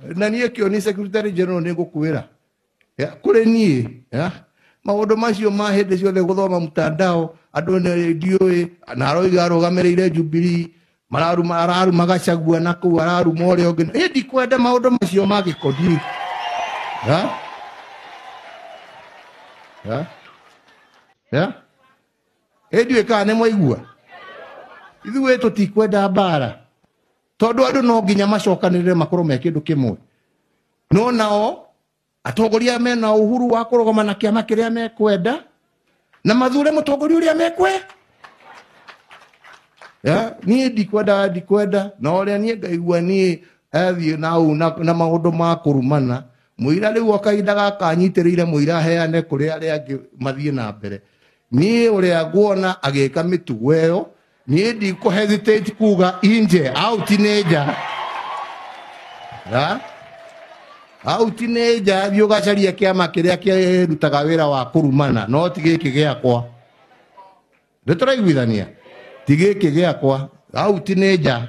na niä kä o nä secretary general nä gå kwä ra kå rä niä maå ndå macio ma hä ndä ciothe gå thoma mtandao andå nä ndiå na aroiga arå gamä rä ire Jubilee mararuma Gachagua na kå u araruma å rä a å ngä ä ndikwenda maå ndå macio magä kodi ä ndiå kana nä mwaigua ithuä tå tikwenda mbara tondå andå no nginya macokanä rä re makorwo me kä ndå kä mwe no nao atongoria mena uhuru wa kå rogoma na kä ama kä rä a mekwenda na mathure må tongoria å rä a mekwe niä ndikwenda na å rä a niä ngaigua niä athiä na maå ndå ma kå rumana må ira rä u o kahinda gaka nyitä rä ire må ira heane kå rä arä angä mathiä na mbere niä å rä a nguona agä ka mä tugo ä yo niä ndikå hesitate kuga inje out nä nja out nä nja thiä å gacaria kä ama kä rä a kä rutaga wä ra wa kå rumana no ti gä kä gä akwa nä tå raiguithania ti gä kä gä akwa out nä nja